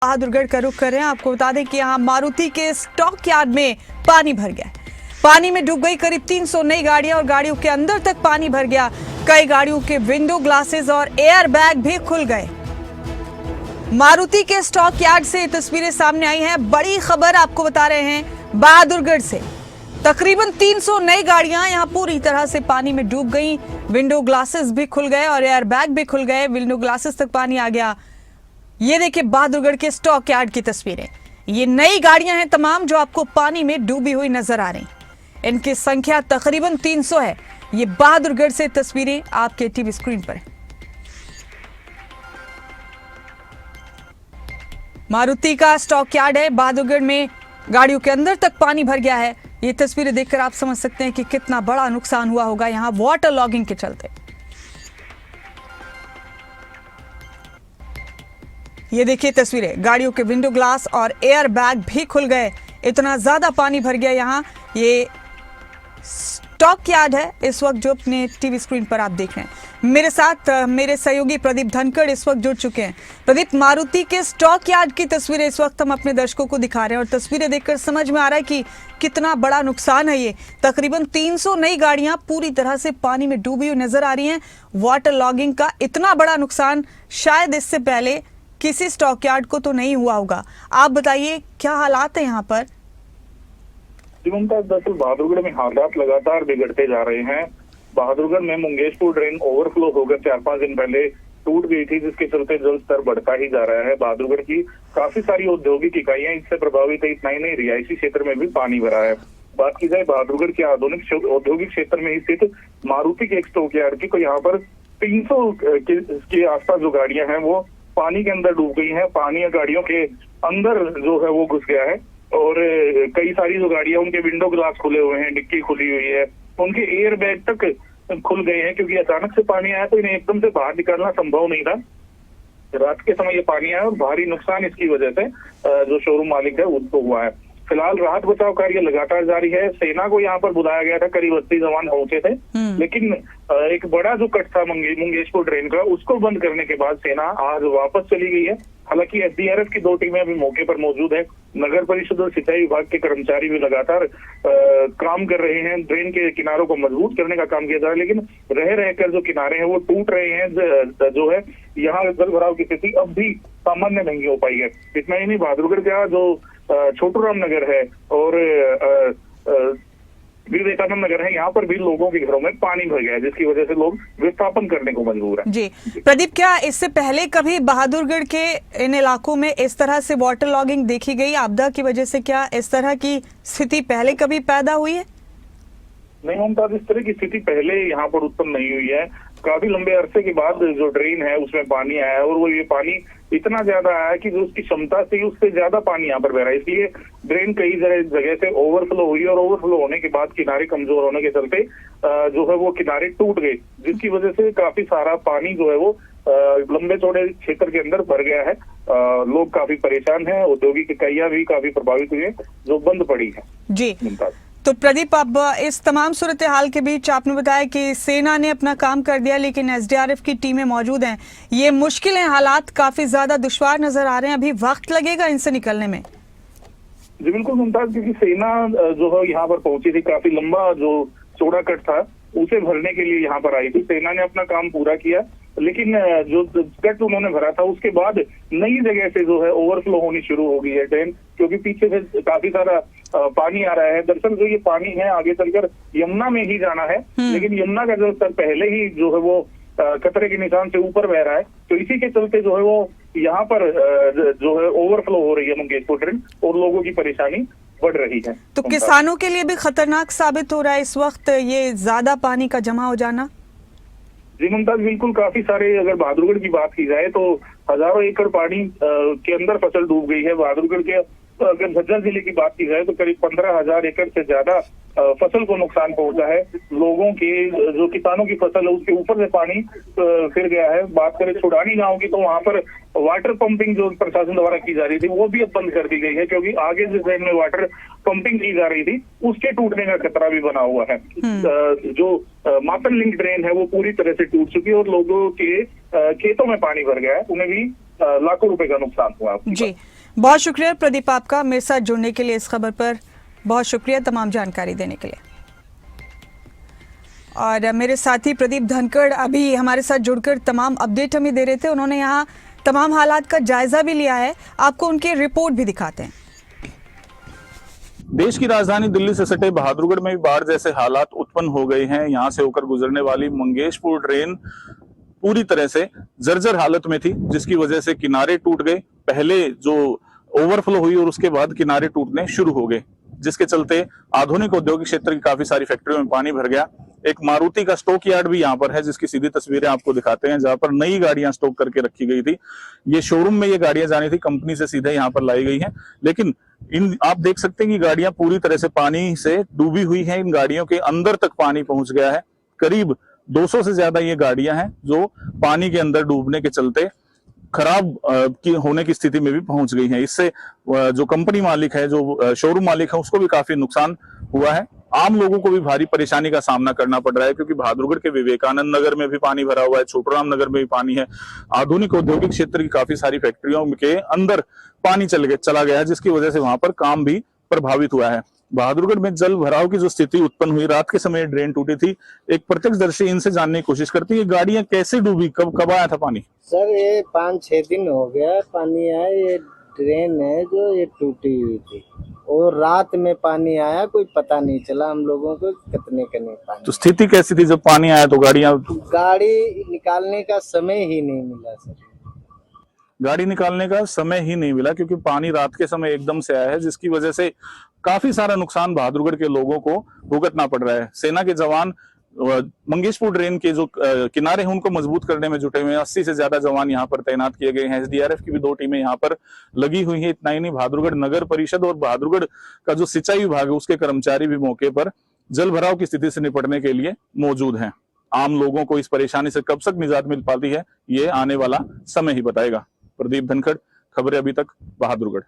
बहादुरगढ़ का रुख कर रहे हैं। आपको बता दें कि यहाँ मारुति के स्टॉक यार्ड में पानी भर गया है। पानी में डूब गई करीब 300 नई गाड़ियां और गाड़ियों के अंदर तक पानी भर गया। कई गाड़ियों के विंडो ग्लासेस और एयर बैग भी खुल गए। मारुति के स्टॉक यार्ड से तस्वीरें सामने आई हैं। बड़ी खबर आपको बता रहे हैं बहादुरगढ़ से। तकरीबन 300 नई गाड़ियां यहां पूरी तरह से पानी में डूब गई। विंडो ग्लासेस भी खुल गए और एयर बैग भी खुल गए। विंडो ग्लासेस तक पानी आ गया। ये देखिए बहादुरगढ़ के स्टॉक यार्ड की तस्वीरें। ये नई गाड़ियां हैं तमाम जो आपको पानी में डूबी हुई नजर आ रही। इनकी संख्या तकरीबन 300 है। ये बहादुरगढ़ से तस्वीरें आपके टीवी स्क्रीन पर है। मारुति का स्टॉक यार्ड है बहादुरगढ़ में। गाड़ियों के अंदर तक पानी भर गया है। ये तस्वीरें देखकर आप समझ सकते हैं कि कितना बड़ा नुकसान हुआ होगा यहां वाटर लॉगिंग के चलते। ये देखिए तस्वीरें, गाड़ियों के विंडो ग्लास और एयर बैग भी खुल गए। इतना ज्यादा पानी भर गया यहां। ये स्टॉक यार्ड है इस वक्त जो अपने टीवी स्क्रीन पर आप देख रहे हैं। मेरे साथ मेरे सहयोगी प्रदीप धनखड़ इस वक्त जुड़ चुके हैं। प्रदीप, मारुति के स्टॉक यार्ड की तस्वीरें इस वक्त हम अपने दर्शकों को दिखा रहे हैं और तस्वीरें देखकर समझ में आ रहा है कि कितना बड़ा नुकसान है। ये तकरीबन 300 नई गाड़ियां पूरी तरह से पानी में डूबी हुई नजर आ रही हैं। वाटर लॉगिंग का इतना बड़ा नुकसान शायद इससे पहले किसी स्टॉक यार्ड को तो नहीं हुआ होगा। आप बताइए क्या हालात है यहाँ पर? दरअसल बहादुरगढ़ में हालात लगातार बिगड़ते जा रहे हैं। बहादुरगढ़ में मुंगेशपुर ड्रेन ओवरफ्लो होकर 4-5 दिन पहले टूट गई थी, जिसके चलते जल स्तर बढ़ता ही जा रहा है। बहादुरगढ़ की काफी सारी औद्योगिक इकाइयां इससे प्रभावित है। इतना ही नहीं, रिहायशी क्षेत्र में भी पानी भरा है। बात की जाए बहादुरगढ़ के आधुनिक औद्योगिक क्षेत्र में स्थित मारुति के एक स्टॉक यार्ड की, तो यहाँ पर 300 के आसपास जो गाड़ियां हैं वो पानी के अंदर डूब गई हैं। पानी गाड़ियों के अंदर जो है वो घुस गया है और कई सारी जो गाड़ियां उनके विंडो ग्लास खुले हुए हैं, डिक्की खुली हुई है, उनके एयर बैग तक खुल गए हैं क्योंकि अचानक से पानी आया तो इन्हें एकदम से बाहर निकालना संभव नहीं था। रात के समय ये पानी आया और भारी नुकसान इसकी वजह से जो शोरूम मालिक है उसको हुआ है। फिलहाल राहत बचाव कार्य लगातार जारी है। सेना को यहाँ पर बुलाया गया था, करीब 80 जवान पहुंचे थे, लेकिन एक बड़ा जो कट था मुंगेशपुर ड्रेन का, उसको बंद करने के बाद सेना आज वापस चली गई है। हालांकि एसडीआरएफ की 2 टीमें अभी मौके पर मौजूद है। नगर परिषद और सिंचाई विभाग के कर्मचारी भी लगातार काम कर रहे हैं। ड्रेन के किनारों को मजबूत करने का काम किया जा रहा है, लेकिन रह रहकर जो किनारे हैं वो टूट रहे हैं। जो है यहाँ जल भराव की स्थिति अब भी सामान्य नहीं हो पाई है। इतना ही नहीं, बहादुरगढ़ का जो छोटूराम नगर है और विवेकानंद नगर है, यहाँ पर भी लोगों के घरों में पानी भर गया है, जिसकी वजह से लोग विस्थापन करने को मजबूर हैं। जी प्रदीप, क्या इससे पहले कभी बहादुरगढ़ के इन इलाकों में इस तरह से वाटर लॉगिंग देखी गई आपदा की वजह से? क्या इस तरह की स्थिति पहले कभी पैदा हुई है? नहीं मुमताज, इस तरह की स्थिति पहले यहाँ पर उत्पन्न नहीं हुई है। काफी लंबे अरसे के बाद जो ड्रेन है उसमें पानी आया है और वो ये पानी इतना ज्यादा आया है कि जो उसकी क्षमता थी उससे ज्यादा पानी यहाँ पर बह रहा है। इसलिए ड्रेन कई जगह से ओवरफ्लो हुई और ओवरफ्लो होने के बाद किनारे कमजोर होने के चलते जो है वो किनारे टूट गए, जिसकी वजह से काफी सारा पानी जो है वो लंबे चौड़े क्षेत्र के अंदर भर गया है। लोग काफी परेशान हैं। औद्योगिक इकाइयां भी काफी प्रभावित हुई है जो बंद पड़ी है। जी तो प्रदीप, अब इस तमाम सूरत हाल के बीच आपने बताया कि सेना ने अपना काम कर दिया, लेकिन एसडीआरएफ की टीमें मौजूद हैं। ये मुश्किल है, हालात काफी ज्यादा दुश्वार नजर आ रहे हैं। अभी वक्त लगेगा इनसे निकलने में। जी बिल्कुल मुमताज, क्योंकि सेना जो है यहाँ पर पहुंची थी, काफी लंबा जो चौड़ा कट था उसे भरने के लिए यहाँ पर आई थी। सेना ने अपना काम पूरा किया, लेकिन जो कट उन्होंने भरा था उसके बाद नई जगह से जो है ओवरफ्लो होनी शुरू हो गई है ड्रेन, क्योंकि पीछे से काफी सारा पानी आ रहा है। दरअसल जो ये पानी है आगे चलकर यमुना में ही जाना है, लेकिन यमुना का जो स्तर पहले ही जो है वो खतरे के निशान से ऊपर बह रहा है, तो इसी के चलते जो है वो यहाँ पर जो है ओवरफ्लो हो रही है मुंगेशपुर ड्रेन और लोगों की परेशानी बढ़ रही है। तो किसानों के लिए भी खतरनाक साबित हो रहा है इस वक्त ये ज्यादा पानी का जमा हो जाना? जी मुमताज, बिल्कुल काफी सारे, अगर बहादुरगढ़ की बात की जाए तो हजारों एकड़ पानी के अंदर फसल डूब गई है। बहादुरगढ़ के अगर झज्जर जिले की बात की जाए तो करीब 15,000 एकड़ से ज्यादा फसल को नुकसान पहुंचा है। लोगों के जो किसानों की फसल है उसके ऊपर से पानी फिर गया है। बात करें छुड़ानी गांव की, तो वहां पर वाटर पंपिंग जो प्रशासन द्वारा की जा रही थी वो भी अब बंद कर दी गई है, क्योंकि आगे जिस ड्रेन में वाटर पंपिंग की जा रही थी उसके टूटने का खतरा भी बना हुआ है। जो मातन लिंक ड्रेन है वो पूरी तरह से टूट चुकी है और लोगों के खेतों में पानी भर गया है, उन्हें भी लाखों रुपए का नुकसान हुआ। जी बहुत शुक्रिया प्रदीप आपका मेरे साथ जुड़ने के लिए, इस खबर पर बहुत शुक्रिया, तमाम जानकारी देने के लिए। और मेरे साथी प्रदीप धनखड़ अभी हमारे साथ जुड़कर तमाम अपडेट हमें दे रहे थे। उन्होंने यहाँ तमाम हालात का जायजा भी लिया है, आपको उनकी रिपोर्ट भी दिखाते हैं। देश की राजधानी दिल्ली से सटे बहादुरगढ़ में भी बाढ़ जैसे हालात उत्पन्न हो गए हैं। यहाँ से होकर गुजरने वाली मंगेशपुर ड्रेन पूरी तरह से जर्जर हालत में थी, जिसकी वजह से किनारे टूट गए। पहले जो ओवरफ्लो हुई और उसके बाद किनारे टूटने शुरू हो गए, जिसके चलते आधुनिक औद्योगिक क्षेत्र की काफी सारी फैक्ट्रियों में पानी भर गया। एक मारुति का स्टॉक यार्ड भी यहाँ पर है, जिसकी सीधी तस्वीरें आपको दिखाते हैं, जहां पर नई गाड़ियां स्टॉक करके रखी गई थी। ये शोरूम में ये गाड़ियां जानी थी, कंपनी से सीधे यहाँ पर लाई गई हैं। लेकिन इन आप देख सकते हैं कि गाड़ियां पूरी तरह से पानी से डूबी हुई हैं। इन गाड़ियों के अंदर तक पानी पहुंच गया है। करीब 200 से ज्यादा ये गाड़ियां हैं जो पानी के अंदर डूबने के चलते खराब होने की स्थिति में भी पहुंच गई हैं। इससे जो कंपनी मालिक है, जो शोरूम मालिक है, उसको भी काफी नुकसान हुआ है। आम लोगों को भी भारी परेशानी का सामना करना पड़ रहा है, क्योंकि बहादुरगढ़ के विवेकानंद नगर में भी पानी भरा हुआ है, छोटूराम नगर में भी पानी है। आधुनिक औद्योगिक क्षेत्र की काफी सारी फैक्ट्रियों के अंदर पानी चला गया है, जिसकी वजह से वहां पर काम भी प्रभावित हुआ है। बहादुरगढ़ में जल भराव की जो स्थिति उत्पन्न हुई, रात के समय ड्रेन टूटी थी। एक प्रत्यक्षदर्शी इनसे जानने की कोशिश करती है, गाड़ियां कैसे डूबी, कब आया था पानी? सर ये 5-6 दिन हो गया पानी आया। ये ड्रेन है जो ये टूटी हुई थी और रात में पानी आया, कोई पता नहीं चला हम लोगों को कितने पानी। तो स्थिति कैसी थी जब पानी आया? तो गाड़ी निकालने का समय ही नहीं मिला सर। गाड़ी निकालने का समय ही नहीं मिला, क्योंकि पानी रात के समय एकदम से आया है, जिसकी वजह से काफी सारा नुकसान बहादुरगढ़ के लोगों को भुगतना पड़ रहा है। सेना के जवान मंगेशपुर ड्रेन के जो किनारे हैं उनको मजबूत करने में जुटे हुए हैं। 80 से ज्यादा जवान यहाँ पर तैनात किए गए हैं। एसडीआरएफ की भी 2 टीमें यहाँ पर लगी हुई हैं। इतना ही नहीं, बहादुरगढ़ नगर परिषद और बहादुरगढ़ का जो सिंचाई विभाग है उसके कर्मचारी भी मौके पर जल भराव की स्थिति से निपटने के लिए मौजूद हैं। आम लोगों को इस परेशानी से कब तक निजात मिल पाती है, ये आने वाला समय ही बताएगा। प्रदीप धनखड़, खबरें अभी तक, बहादुरगढ़।